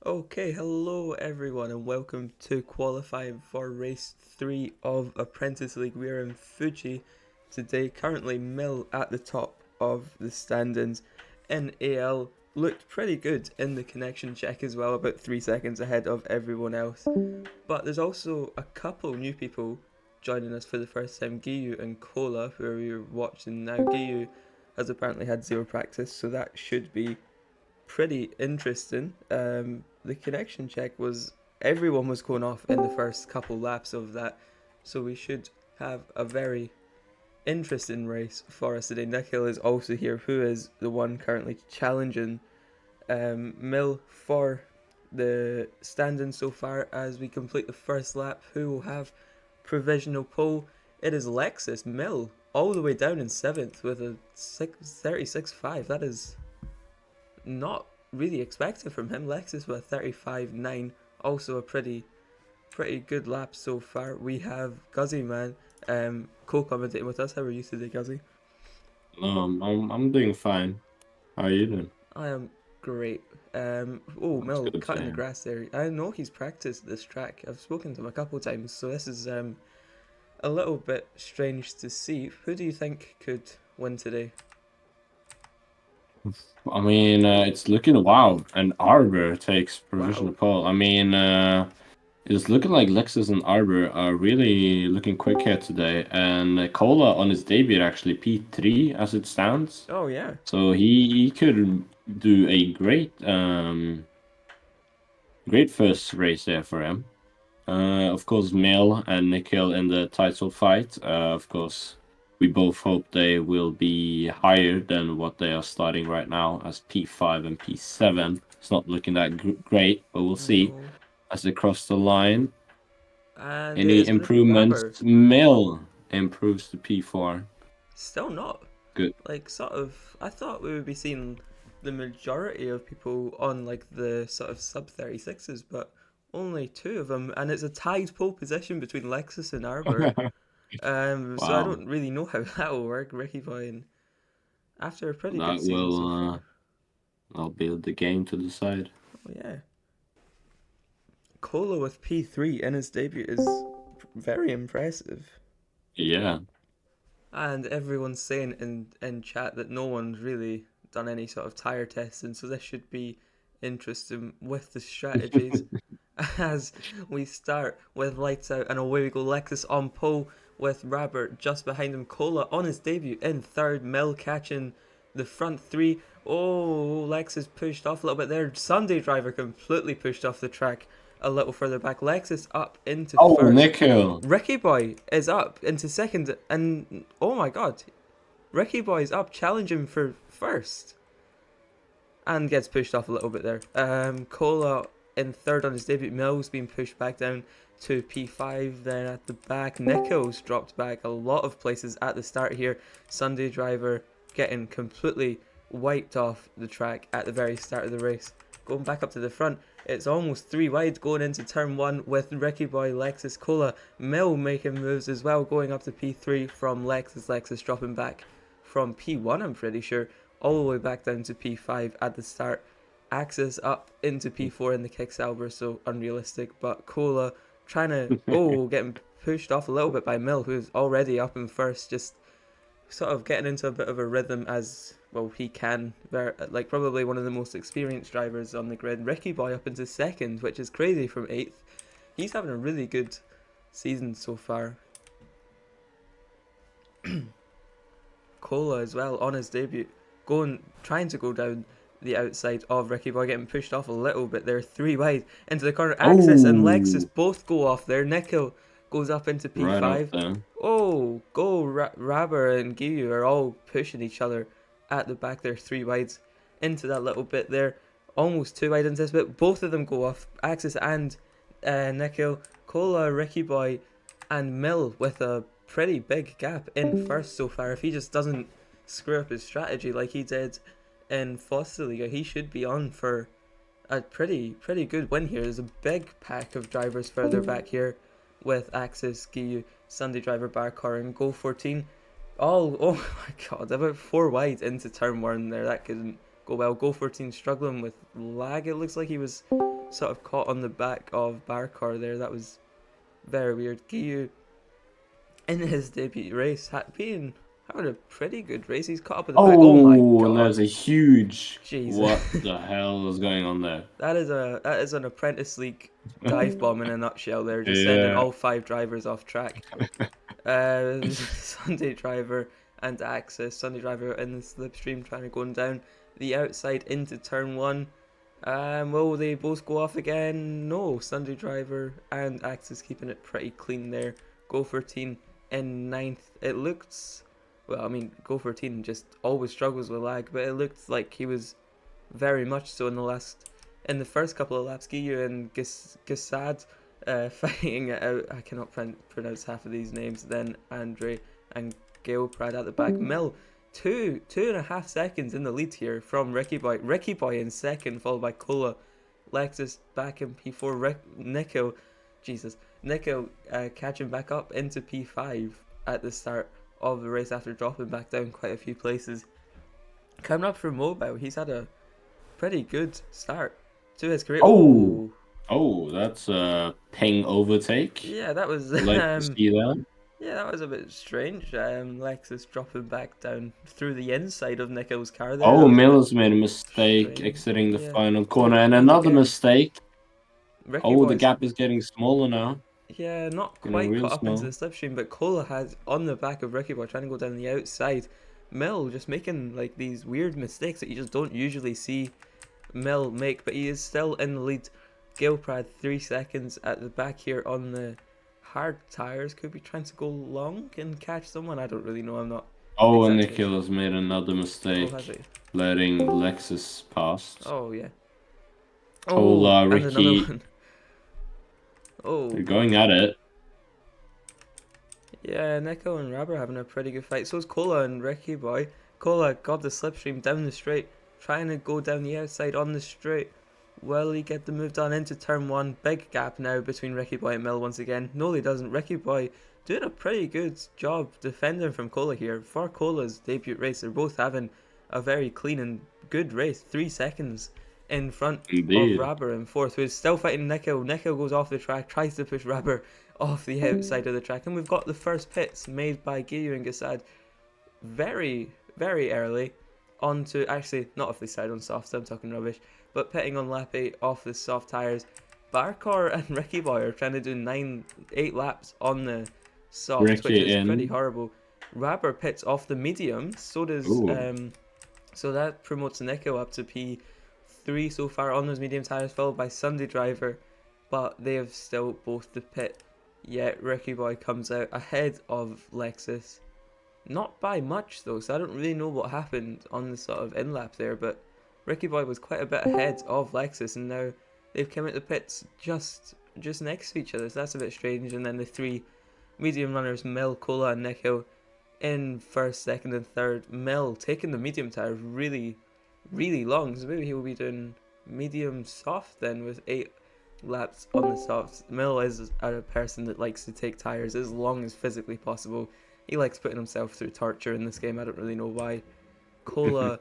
Okay, hello everyone, and welcome to qualifying for race 3 of Apprentice League. We are in Fuji today. Currently, Mill at the top of the standings. NAL looked pretty good in the connection check as well, about 3 seconds ahead of everyone else. But there's also a couple new people joining us for the first time, Giyu and Kola, who we're watching now. Giyu has apparently had zero practice, so that should be pretty interesting. The connection check was everyone was going off in the first couple laps of that, so we should have a very interesting race for us today. Nikhil is also here, who is the one currently challenging Mill for the standing so far as we complete the first lap. Who will have provisional pole? It is Lexus Mill all the way down in 7th with a 36.5. That is not really expected from him. Lexus with a 35.9, also a pretty good lap so far. We have Guzzy Man co-commentating with us. How are you today, Guzzy? I'm doing fine. How are you doing? I am great. That's Mel good to cutting the hear. grass there. I know he's practiced this track. I've spoken to him a couple of times, so this is a little bit strange to see. Who do you think could win today? It's looking wow. And Arbor takes provisional Wow. pole. It's looking like Lexus and Arbor are really looking quick here today. And Cola on his debut actually P3 as it stands. Oh yeah. So he could do a great first race there for him. Of course, Mel and Nikhil in the title fight. Of course, we both hope they will be higher than what they are starting right now as P5 and P7. It's not looking that great, but we'll see No. as they cross the line. And it Any is Rabber. improvements? Mel improves to P4. Still not. Good. Like, sort of, I thought we would be seeing the majority of people on like the sort of sub 36s, but only two of them, and it's a tied pole position between Lexus and Arbor. So I Wow, don't really know how that will work. Ricky Boy, and after a pretty good that season so will far. I'll build the game to decide. Oh yeah, Cola with P3 in his debut is very impressive. Yeah. And everyone's saying in chat that no one's really done any sort of tire testing, so this should be interesting with the strategies as we start with lights out and away we go. Lexus on pole with Robert just behind him. Cola on his debut in third. Mill catching the front three. Oh, Lexus pushed off a little bit there. Sunday driver completely pushed off the track a little further back. Lexus up into Oh, first. Nikhil. Ricky Boy is up into second, and oh my god, Ricky Boy's up challenging for first and gets pushed off a little bit there. Cola in third on his debut. Mills being pushed back down to P5. Then at the back, Nichols dropped back a lot of places at the start here. Sunday driver getting completely wiped off the track at the very start of the race. Going back up to the front, it's almost three wide going into turn one with Ricky Boy, Lexus, Cola, Mill making moves as well, going up to P3 from Lexus. Lexus dropping back from P1, I'm pretty sure, all the way back down to P5 at the start. Axis up into P4 in the Kicksauber, so unrealistic. But Cola trying to, getting pushed off a little bit by Mill, who's already up in first, just sort of getting into a bit of a rhythm as well he can. Like probably one of the most experienced drivers on the grid. Ricky Boy up into second, which is crazy from 8th. He's having a really good season so far. Cola as well on his debut, trying to go down the outside of Ricky Boy, getting pushed off a little bit there, three wide into the corner. Axis and Lexus Oh, both go off there. Nikhil goes up into right off P5. there. Oh, go Rabber and Giyu are all pushing each other at the back there, three wides into that little bit there. Almost two wide into this bit. Both of them go off. Axis and Nikhil, Cola, Ricky Boy, and Mill with a pretty big gap in first so far. If he just doesn't screw up his strategy like he did in Fosterliga, he should be on for a pretty good win here. There's a big pack of drivers further back here with Axis, Giyu, Sunday Driver, Barcar, and Go 14. All, oh my god, about four wide into turn one there. That couldn't go well. Go 14 struggling with lag. It looks like he was sort of caught on the back of Barcar there. That was very weird. Giyu in his debut race having a pretty good race. He's caught up with the pack. Oh my Oh, and god. there's a huge. Jesus. What the hell is going on there? That is an Apprentice League dive bomb in a nutshell there, just sending Yeah. all 5 drivers off track. Sunday Driver and Axis. Sunday Driver in the slipstream trying to go down the outside into turn 1. Will they both go off again? No, Sunday Driver and Axis keeping it pretty clean there. Go13 in 9th. It looked, well, I mean, Go13 just always struggles with lag, but it looked like he was very much so in the first couple of laps. Giyu and Gisad fighting it out. I cannot pronounce half of these names. Then Andre and Gilprad at the back. Mill, 2.5 seconds in the lead here from Ricky Boy. Ricky Boy in second, followed by Cola. Lexus back in P4. Nico catching back up into P5 at the start of the race after dropping back down quite a few places. Coming up from Mobile, he's had a pretty good start to his career. Oh, that's a ping overtake. Yeah, that was Like to see that. yeah, that was a bit strange. Lexus dropping back down through the inside of Nico's car there. Oh, Miller's made a mistake strange. exiting the Yeah. final corner, and And another again, mistake. Ricky Oh, the Boy's, gap is getting smaller now. yeah, not Getting quite real caught up into small. the slipstream, but Cola has on the back of Ricky Boy trying to go down the outside. Mill just making like these weird mistakes that you just don't usually see Mill make, but he is still in the lead. Gilprad 3 seconds at the back here on the hard tires. Could be trying to go long and catch someone. I don't really know. I'm not. Oh, and exactly Nikhil has made another mistake, has he? letting Lexus past. Oh yeah. Cola, and another Ricky. one. Oh. They're going at it. Yeah, Nico and Rab are having a pretty good fight. So is Cola and Ricky Boy. Cola got the slipstream down the straight, trying to go down the outside on the straight. Will he get the move done into turn 1? Big gap now between Ricky Boy and Mill once again. No, he doesn't. Ricky Boy doing a pretty good job defending from Cola here. For Cola's debut race, they're both having a very clean and good race. 3 seconds in front Indeed. of Rabber in 4th, who's still fighting Nico. Nico goes off the track, tries to push Rabber off the outside of the track. And we've got the first pits made by Giyu and Gasad very, very early onto, actually, not off the side on soft, so I'm talking rubbish, but pitting on lap 8 off the soft tyres. Barcar and Ricky Boy are trying to do 8 laps on the soft, Ricky which is in. pretty horrible. Rabber pits off the medium, so does so that promotes Nico up to P3 so far on those medium tyres, followed by Sunday Driver, but they have still both to pit. Yet Ricky Boy comes out ahead of Lexus. Not by much though, so I don't really know what happened on the sort of in-lap there, but Ricky Boy was quite a bit ahead of Lexus, and now they've come out the pits just next to each other, so that's a bit strange. And then the 3 medium runners, Mill, Cola and Nico, in first, second and third. Mill taking the medium tyre really, really long, so maybe he will be doing medium soft then with 8 laps on the softs. Mill is a person that likes to take tyres as long as physically possible. He likes putting himself through torture in this game. I don't really know why. Cola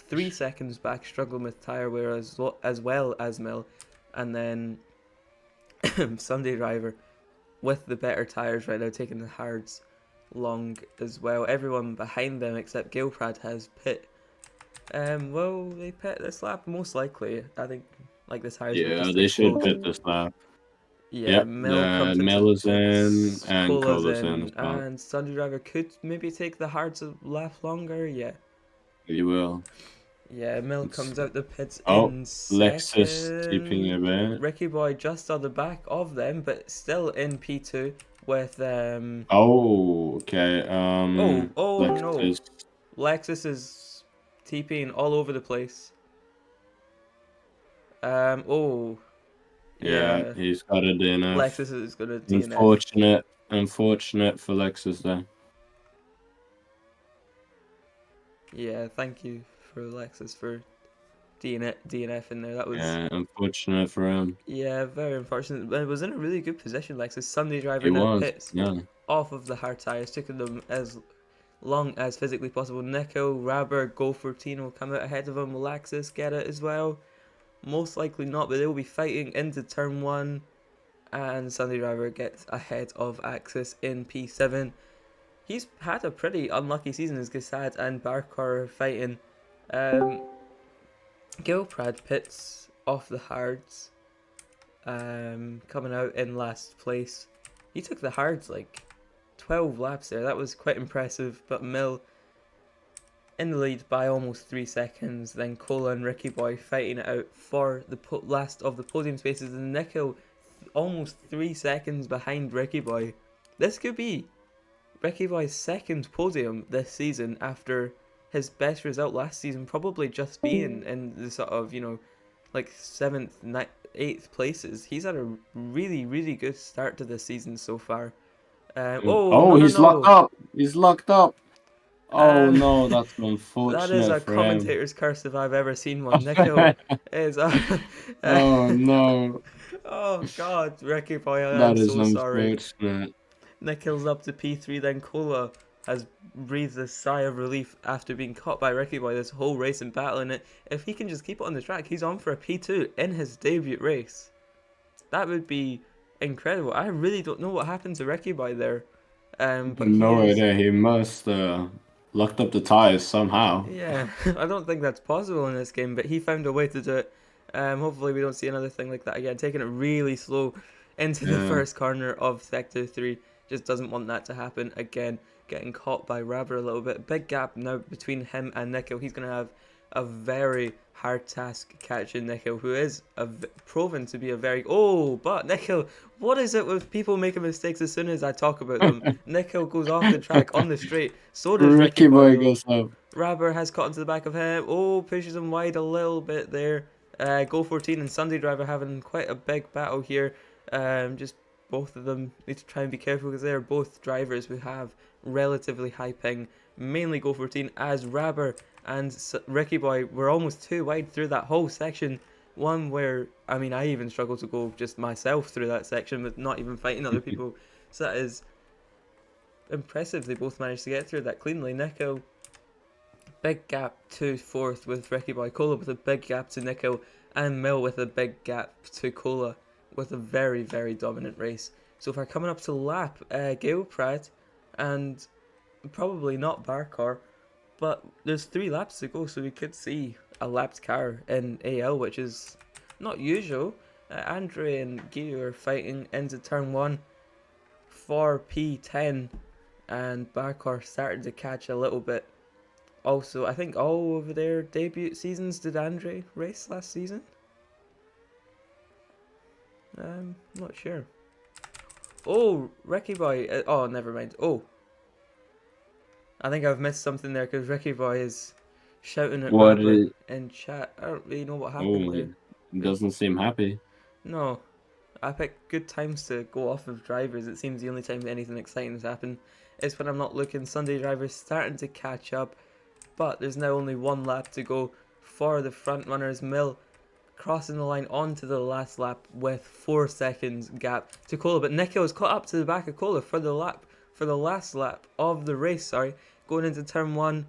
3 seconds back, struggling with tyre wear as well as Mill. And then Sunday Driver with the better tyres right now, taking the hards long as well. Everyone behind them except Gilprad has pit. Will they pit this lap? Most likely. I think like the tyres will just they should explode. pit this lap. Yeah, Mill comes Mill is into in pits, and Cola's Cola's in in, as well. and Sunday Driver could maybe take the hards a lap longer. Yeah. You will. Yeah, Mill comes out the pits Oh, in Lexus keeping a second. bit. Ricky Boy just on the back of them, but still in P2 with Oh, okay. oh Lexus. no, Lexus is TPing all over the place. Oh Yeah, he's got a DNF. Lexus is gonna DNF. Unfortunate for Lexus there. Yeah, thank you for Lexus for DNF in there. That was unfortunate for him. Yeah, very unfortunate. But it was in a really good position. Lexus Sunday Driver He now was, pits yeah. off of the hard tires, taking them as long as physically possible. Nico, Rabber, Go14 will come out ahead of him. Will Lexus get it as well? Most likely not, but they'll be fighting into turn 1. And Sunday Driver gets ahead of Axis in P7. He's had a pretty unlucky season as Gassad and Barkar are fighting. Gilprad pits off the hards, coming out in last place. He took the hards like 12 laps there. That was quite impressive, but Mill in the lead by almost 3 seconds. Then Cola and Ricky Boy fighting it out for the last of the podium spaces, and Nikhil almost 3 seconds behind Ricky Boy. This could be Ricky Boy's second podium this season after his best result last season probably just being in the sort of, like 7th, 8th places. He's had a really, really good start to this season so far. He's locked up. He's locked up. Oh no, that's that is unfortunate a for him. commentator's curse if I've ever seen one. Nikhil is oh no. Oh god, Ricky Boy, I am That is so sorry. unfortunate. Nikhil's up to P3, then Cola has breathed a sigh of relief after being caught by Ricky Boy this whole race and battling it. If he can just keep it on the track, he's on for a P2 in his debut race. That would be incredible. I really don't know what happened to Ricky Boy there. But no idea. He must locked up the tires somehow. Yeah, I don't think that's possible in this game, but he found a way to do it. Hopefully we don't see another thing like that again. Taking it really slow into the first corner of Sector 3. Just doesn't want that to happen again. Getting caught by Rabber a little bit. Big gap now between him and Nikhil. He's going to have a very hard task catching Nikhil, who is proven to be a very... Oh, but Nikhil, what is it with people making mistakes as soon as I talk about them? Nikhil goes off the track on the straight. So does Ricky Boy goes up. Rabber has caught into the back of him. Oh, pushes him wide a little bit there. Go 14 and Sunday Driver having quite a big battle here. Just both of them need to try and be careful because they are both drivers who have relatively high ping. Mainly Go 14 as Rabber and Ricky Boy were almost too wide through that whole section. One where, I mean, I even struggled to go just myself through that section with not even fighting other people. So that is impressive. They both managed to get through that cleanly. Nikhil, big gap to 4th with Ricky Boy. Cola with a big gap to Nikhil. And Mill with a big gap to Cola with a very, very dominant race. So far coming up to lap, Gale Pratt and probably not Barkar, but there's 3 laps to go, so we could see a lapped car in AL, which is not usual. Andre and Gio are fighting into turn 1 for P10, and Barkar started to catch a little bit. Also, I think all of their debut seasons did Andre race last season? Not sure. Oh, Ricky Boy. Oh, never mind. Oh, I think I've missed something there because Ricky Boy is shouting at Rapper in chat. I don't really know what happened there. He doesn't seem happy. No. I pick good times to go off of drivers. It seems the only time anything exciting has happened is when I'm not looking. Sunday Driver's starting to catch up, but there's now only 1 lap to go for the front runners. Mill crossing the line onto the last lap with 4 seconds gap to Cola, but Nikhil is caught up to the back of Cola for the last lap of the race. Sorry, going into turn 1,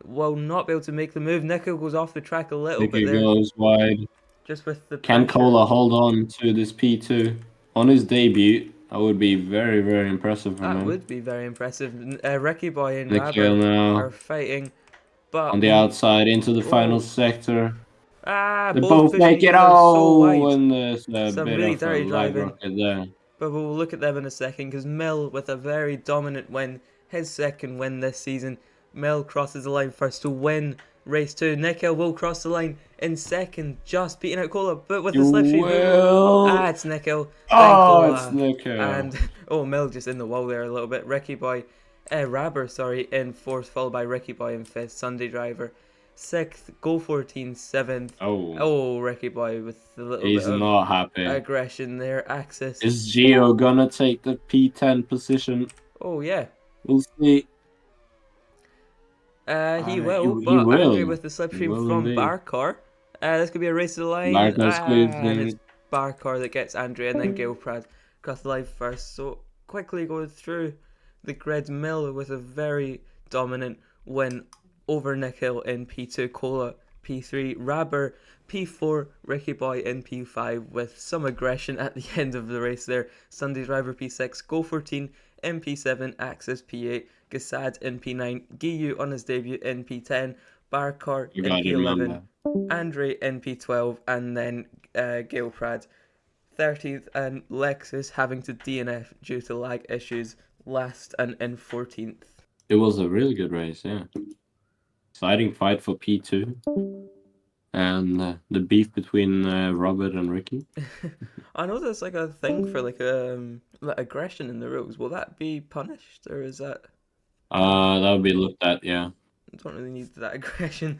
will not be able to make the move. Nikhil goes off the track a little bit there. Goes wide. Just with the Can pressure. Cola hold on to this P2 on his debut? That would be very, very impressive for him. That would be very impressive. Ricky Boy and Rabber are fighting, but on the outside into the final sector. They both make it out so wide. And there's a Some bit really of dirty a lag driving. rocket there. But we'll look at them in a second because Mill with a very dominant win, his second win this season. Mill crosses the line first to win race 2. Nikhil will cross the line in second, just beating out Cola, but with the slipstream. It's Nikhil. It's Nikhil. And Mill just in the wall there a little bit. Ricky Boy, Rabber, in 4th, followed by Ricky Boy in 5th. Sunday Driver 6th, Go 14 7th. Ricky Boy with the little bit of not happy. Aggression there. Axis. Is Gio gonna take the P10 position? Oh yeah. We'll see. He will, but Andre with the slipstream from Barkar. This could be a race to the line. And it's Barkar that gets Andre, and then Gilprad across the line first. So quickly going through the grid, Mill with a very dominant win over Nikhil in P2. Cola P3, Rabber P4, Ricky Boy in P5 with some aggression at the end of the race there. Sunday Driver P6, Go14 in P7, Axis P8, Gassad in P9, Giyu on his debut in P10, Barkar You in gotta P11, remember. Andre in P12, and then Gale Prad 13th, and Lexus having to DNF due to lag issues last and in 14th. It was a really good race, yeah. Exciting fight for P2. And the beef between Robert and Ricky. I know there's like a thing for like aggression in the rules. Will that be punished or is that That'll be looked at, yeah. don't really need that aggression?